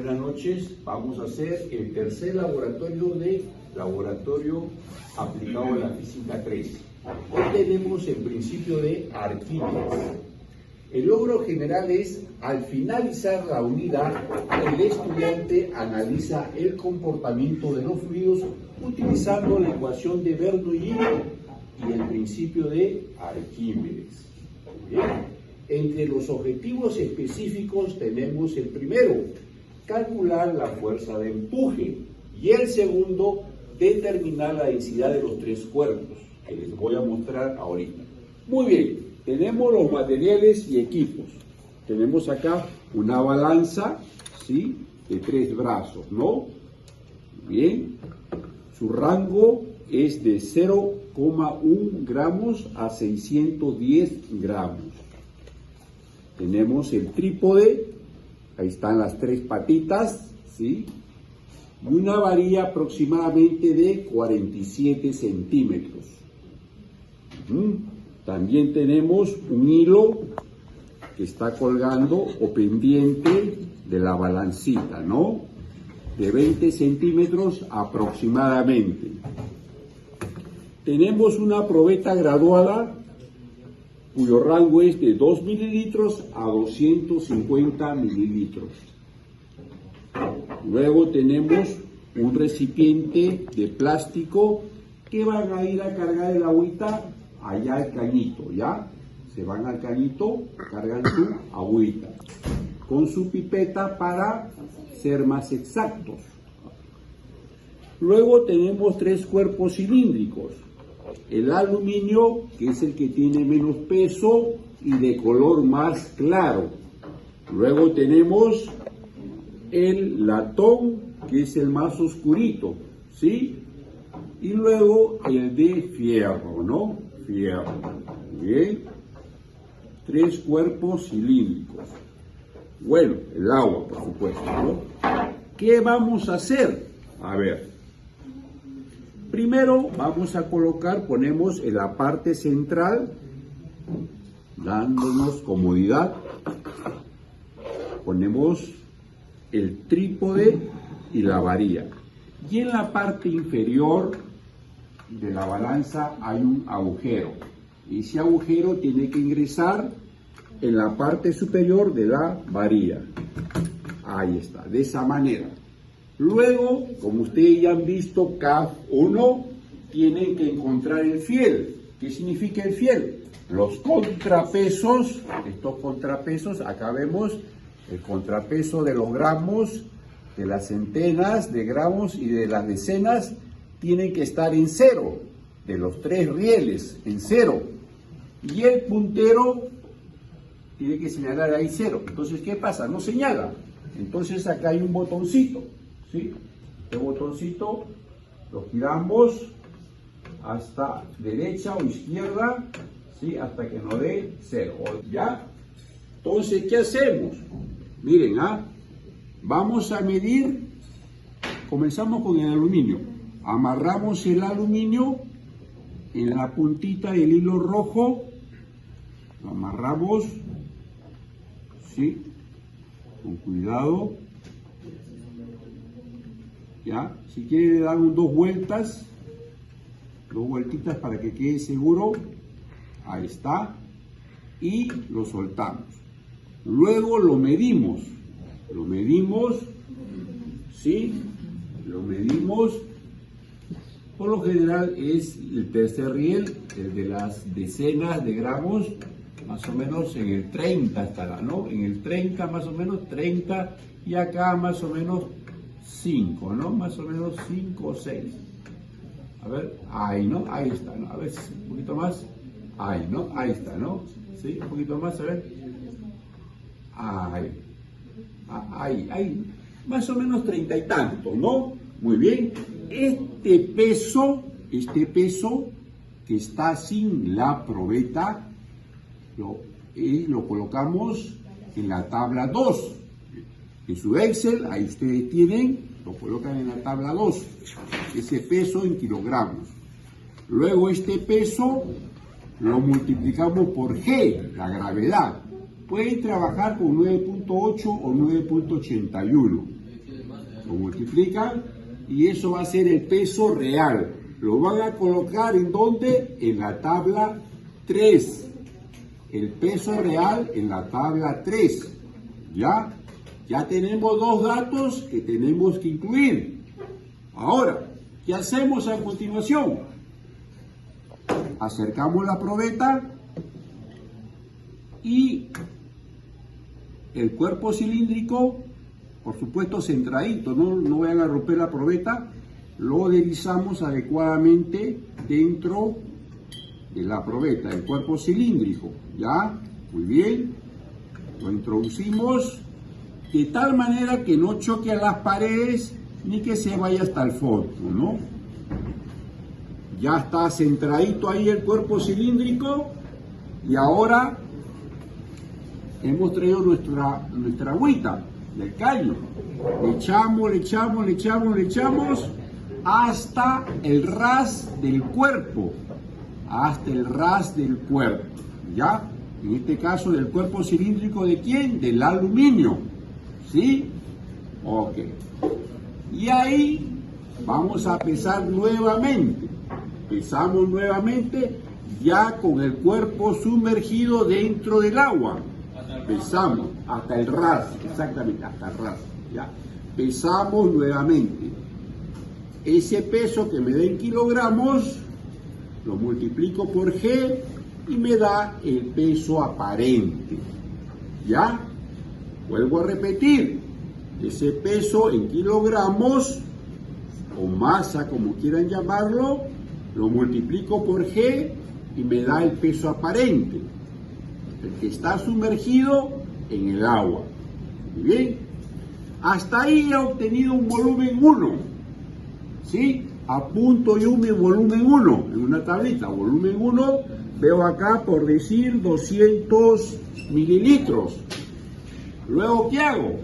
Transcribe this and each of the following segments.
buenas noches. Vamos a hacer el tercer laboratorio de laboratorio aplicado a la física 3. Hoy tenemos el principio de Arquímedes. El logro general es, al finalizar la unidad, el estudiante analiza el comportamiento de los fluidos utilizando la ecuación de Bernoulli y el principio de Arquímedes. Bien. Entre los objetivos específicos tenemos el primero, calcular la fuerza de empuje, y el segundo, determinar la densidad de los tres cuerpos, que les voy a mostrar ahorita. Muy bien, tenemos los materiales y equipos. Tenemos acá una balanza, ¿sí?, de 3 brazos, ¿no? Bien, su rango es de 0,1 gramos a 610 gramos. Tenemos el trípode, ahí están las 3 patitas, ¿sí? Y una varilla aproximadamente de 47 centímetros. También tenemos un hilo que está colgando o pendiente de la balancita, ¿no? De 20 centímetros aproximadamente. Tenemos una probeta graduada cuyo rango es de 2 mililitros a 250 mililitros. Luego tenemos un recipiente de plástico que van a ir a cargar el agüita allá al cañito, ¿ya? Se van al cañito, cargan su agüita, con su pipeta para ser más exactos. Luego tenemos 3 cuerpos cilíndricos. El aluminio, que es el que tiene menos peso y de color más claro. Luego tenemos el latón, que es el más oscurito, ¿sí? Y luego el de fierro, ¿no? Fierro. Bien. 3 cuerpos cilíndricos. Bueno, el agua, por supuesto, ¿no? ¿Qué vamos a hacer? A ver. Primero vamos a colocar, ponemos en la parte central, dándonos comodidad, ponemos el trípode y la varilla. Y en la parte inferior de la balanza hay un agujero. Y ese agujero tiene que ingresar en la parte superior de la varilla. Ahí está, de esa manera. Luego, como ustedes ya han visto, CAF 1, tienen que encontrar el fiel. ¿Qué significa el fiel? Los contrapesos, estos contrapesos, acá vemos el contrapeso de los gramos, de las centenas de gramos y de las decenas, tienen que estar en 0, de los 3 rieles, en 0. Y el puntero tiene que señalar ahí 0. Entonces, ¿qué pasa? No señala. Entonces, acá hay un botoncito. ¿Sí? Este botoncito lo giramos hasta derecha o izquierda, ¿sí?, hasta que nos dé 0. ¿Ya? Entonces, ¿qué hacemos? Miren, vamos a medir. Comenzamos con el aluminio. Amarramos el aluminio en la puntita del hilo rojo. Lo amarramos, ¿sí?, con cuidado. ¿Ya? Si quiere le dan 2 vueltas, 2 vueltitas para que quede seguro. Ahí está. Y lo soltamos. Luego lo medimos. Lo medimos, ¿sí? Lo medimos. Por lo general es el tercer riel, el de las decenas de gramos, más o menos en el 30 estará, ¿no? En el 30 más o menos, 30, y acá más o menos 5, ¿no? Más o menos 5 o 6. A ver, ahí, ¿no? Ahí está, ¿no? A ver, un poquito más. Ahí, ¿no? Ahí está, ¿no? Sí, un poquito más, a ver. Ahí. Ahí. Más o menos 30 y tantos, ¿no? Muy bien. Este peso que está sin la probeta, lo colocamos en la tabla 2. En su Excel, ahí ustedes tienen, lo colocan en la tabla 2, ese peso en kilogramos. Luego este peso lo multiplicamos por G, la gravedad. Pueden trabajar con 9.8 o 9.81. lo multiplican y eso va a ser el peso real. Lo van a colocar ¿en dónde? En la tabla 3. El peso real en la tabla 3. ¿Ya? Ya tenemos dos datos que tenemos que incluir. Ahora, ¿qué hacemos a continuación? Acercamos la probeta y el cuerpo cilíndrico, por supuesto centradito, no vayan a romper la probeta, lo deslizamos adecuadamente dentro de la probeta, el cuerpo cilíndrico, ¿ya? Muy bien, lo introducimos de tal manera que no choque a las paredes ni que se vaya hasta el fondo, ¿no? Ya está centradito ahí el cuerpo cilíndrico y ahora hemos traído nuestra agüita del caño. Le echamos hasta el ras del cuerpo. Hasta el ras del cuerpo. ¿Ya? En este caso del cuerpo cilíndrico ¿de quién? Del aluminio. ¿Sí? Ok. Y ahí vamos a pesar nuevamente. Pesamos nuevamente ya con el cuerpo sumergido dentro del agua. Pesamos hasta el ras, exactamente, hasta el ras. Ya. Pesamos nuevamente. Ese peso que me da en kilogramos, lo multiplico por G y me da el peso aparente. ¿Ya? Vuelvo a repetir. Ese peso en kilogramos, o masa como quieran llamarlo, lo multiplico por G y me da el peso aparente, el que está sumergido en el agua. Muy bien. Hasta ahí he obtenido un volumen 1. ¿Sí? Apunto yo mi volumen 1 en una tablita. Volumen 1, veo acá por decir 200 mililitros. Luego, ¿qué hago?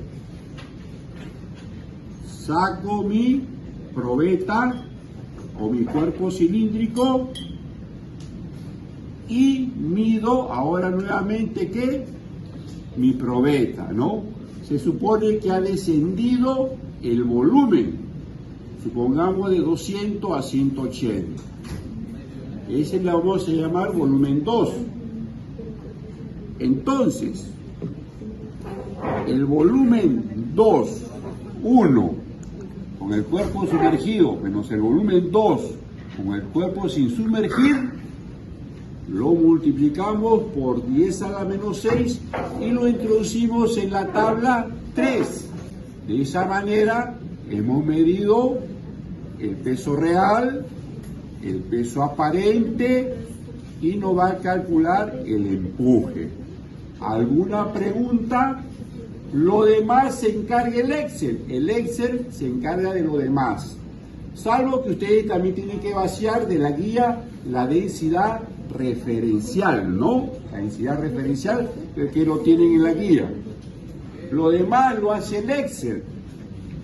Saco mi probeta o mi cuerpo cilíndrico y mido ahora nuevamente ¿qué? Mi probeta, ¿no? Se supone que ha descendido el volumen, supongamos de 200 a 180. Ese le vamos a llamar volumen 2. Entonces, el volumen 2, 1, con el cuerpo sumergido, menos el volumen 2, con el cuerpo sin sumergir, lo multiplicamos por 10 a la menos 6 y lo introducimos en la tabla 3. De esa manera hemos medido el peso real, el peso aparente y nos va a calcular el empuje. ¿Alguna pregunta? Lo demás se encarga el Excel. El Excel se encarga de lo demás. Salvo que ustedes también tienen que vaciar de la guía la densidad referencial, ¿no? La densidad referencial que lo tienen en la guía. Lo demás lo hace el Excel.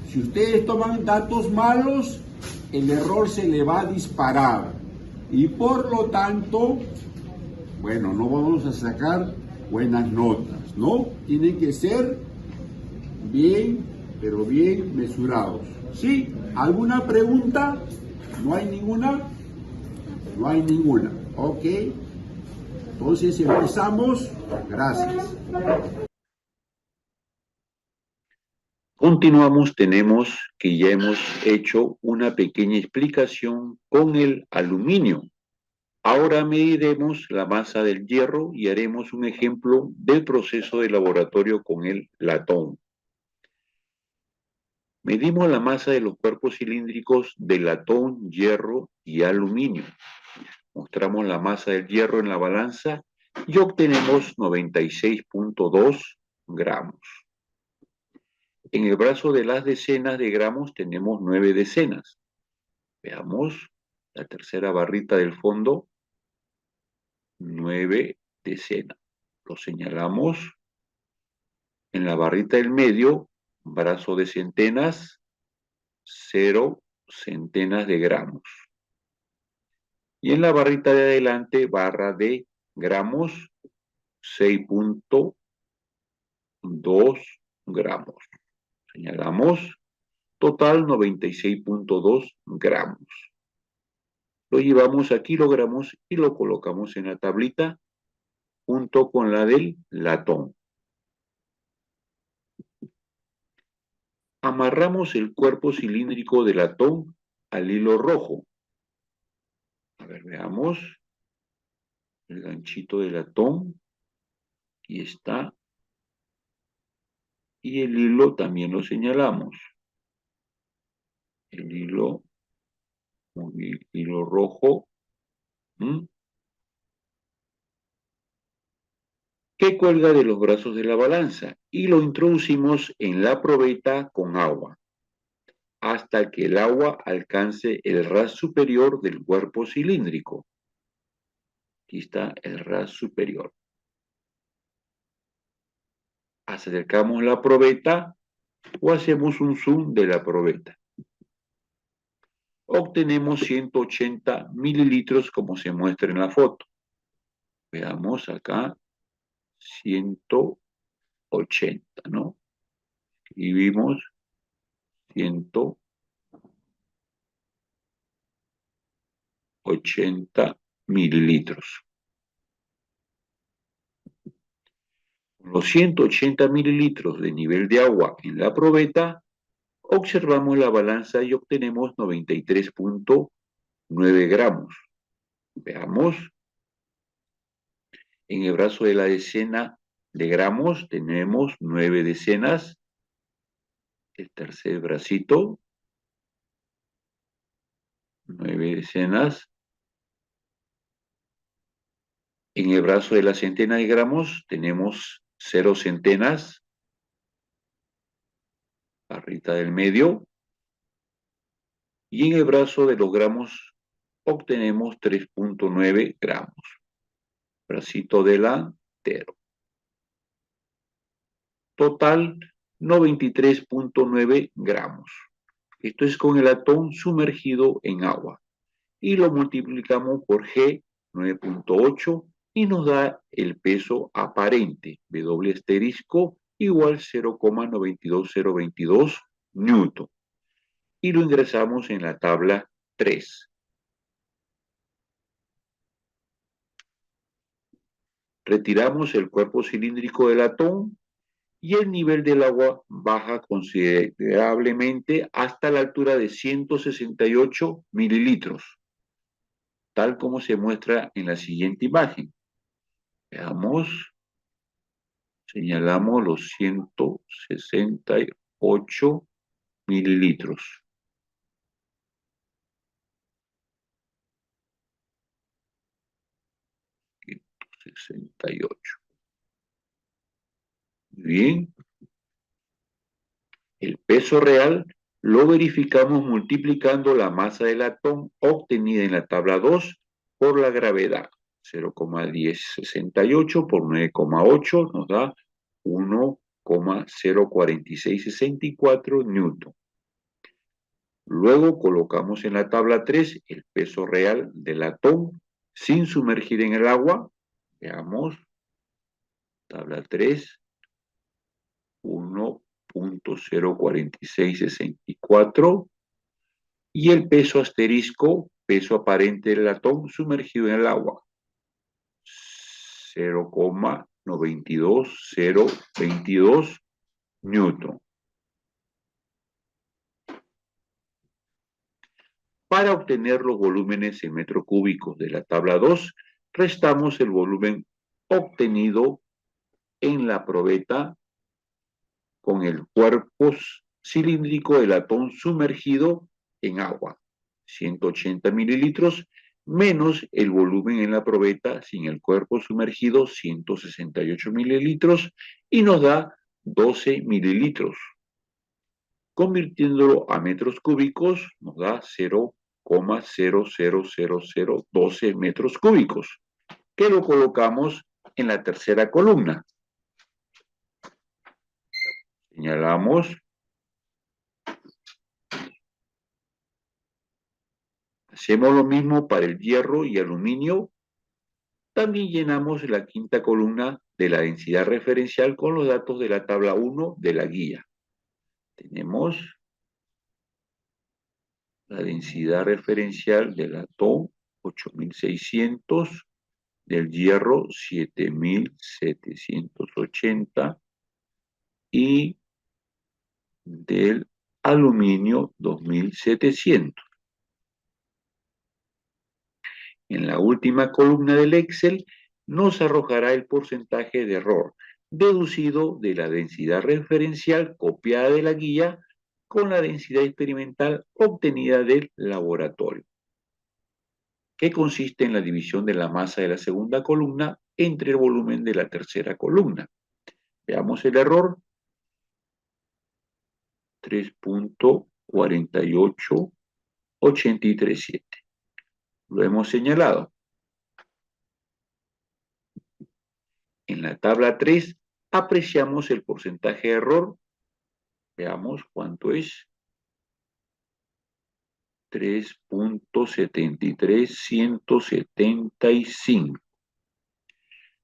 Si ustedes toman datos malos, el error se le va a disparar. Y por lo tanto, bueno, no vamos a sacar buenas notas, ¿no? Tienen que ser bien, pero bien mesurados. ¿Sí? ¿Alguna pregunta? ¿No hay ninguna? No hay ninguna. Ok. Entonces empezamos. Gracias. Continuamos, tenemos que ya hemos hecho una pequeña explicación con el aluminio. Ahora mediremos la masa del hierro y haremos un ejemplo del proceso de laboratorio con el latón. Medimos la masa de los cuerpos cilíndricos de latón, hierro y aluminio. Mostramos la masa del hierro en la balanza y obtenemos 96.2 gramos. En el brazo de las decenas de gramos tenemos 9 decenas. Veamos la tercera barrita del fondo, 9 decenas. Lo señalamos. En la barrita del medio, brazo de centenas, 0 centenas de gramos. Y en la barrita de adelante, barra de gramos, 6.2 gramos. Señalamos Total 96.2 gramos. Lo llevamos a kilogramos y lo colocamos en la tablita junto con la del latón. Amarramos el cuerpo cilíndrico del latón al hilo rojo. A ver, veamos. El ganchito del latón. Aquí está. Y el hilo también lo señalamos. El hilo, hilo rojo. Que cuelga de los brazos de la balanza y lo introducimos en la probeta con agua hasta que el agua alcance el ras superior del cuerpo cilíndrico. Aquí está el ras superior. Acercamos la probeta o hacemos un zoom de la probeta. Obtenemos 180 mililitros como se muestra en la foto. Veamos acá, 180, ¿no? Y vimos 180 mililitros. Con los 180 mililitros de nivel de agua en la probeta, observamos la balanza y obtenemos 93.9 gramos. Veamos. En el brazo de la decena de gramos tenemos 9 decenas. El tercer bracito, 9 decenas. En el brazo de la centena de gramos tenemos 0 centenas. Barrita del medio. Y en el brazo de los gramos obtenemos 3.9 gramos. Bracito delantero. Total 93.9 gramos. Esto es con el latón sumergido en agua. Y lo multiplicamos por G 9.8 y nos da el peso aparente, W asterisco igual 0,92022 newton. Y lo ingresamos en la tabla 3. Retiramos el cuerpo cilíndrico del latón y el nivel del agua baja considerablemente hasta la altura de 168 mililitros, tal como se muestra en la siguiente imagen. Veamos, señalamos los 168 mililitros. Bien. El peso real lo verificamos multiplicando la masa del latón obtenida en la tabla 2 por la gravedad. 0,1068 por 9,8 nos da 1,04664 newton. Luego colocamos en la tabla 3 el peso real del latón sin sumergir en el agua. Veamos. Tabla 3. 1,04664 y el peso asterisco, peso aparente del latón sumergido en el agua, 0,92022 newton. Para obtener los volúmenes en metros cúbicos de la tabla 2, restamos el volumen obtenido en la probeta con el cuerpo cilíndrico del latón sumergido en agua, 180 mililitros, menos el volumen en la probeta sin el cuerpo sumergido, 168 mililitros, y nos da 12 mililitros. Convirtiéndolo a metros cúbicos, nos da 0,00012 metros cúbicos, que lo colocamos en la tercera columna. Señalamos. Hacemos lo mismo para el hierro y aluminio. También llenamos la quinta columna de la densidad referencial con los datos de la tabla 1 de la guía. Tenemos la densidad referencial del latón 8600, del hierro 7780 y del aluminio 2700. En la última columna del Excel nos arrojará el porcentaje de error deducido de la densidad referencial copiada de la guía con la densidad experimental obtenida del laboratorio, que consiste en la división de la masa de la segunda columna entre el volumen de la tercera columna. Veamos el error. 3.48837. Lo hemos señalado. En la tabla 3 apreciamos el porcentaje de error. Veamos cuánto es. 3.73175.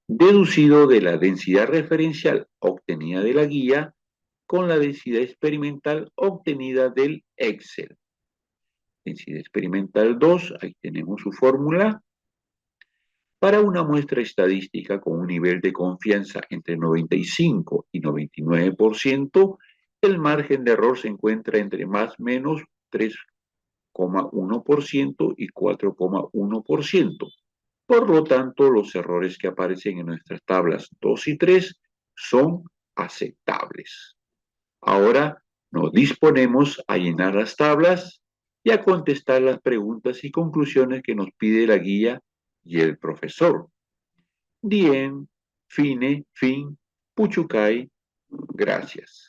Deducido de la densidad referencial obtenida de la guía con la densidad experimental obtenida del Excel. Densidad experimental 2, ahí tenemos su fórmula. Para una muestra estadística con un nivel de confianza entre 95 y 99%, el margen de error se encuentra entre más o menos 3,1% y 4,1%. Por lo tanto, los errores que aparecen en nuestras tablas 2 y 3 son aceptables. Ahora nos disponemos a llenar las tablas y a contestar las preguntas y conclusiones que nos pide la guía y el profesor. Dien, fine, fin, puchucay, gracias.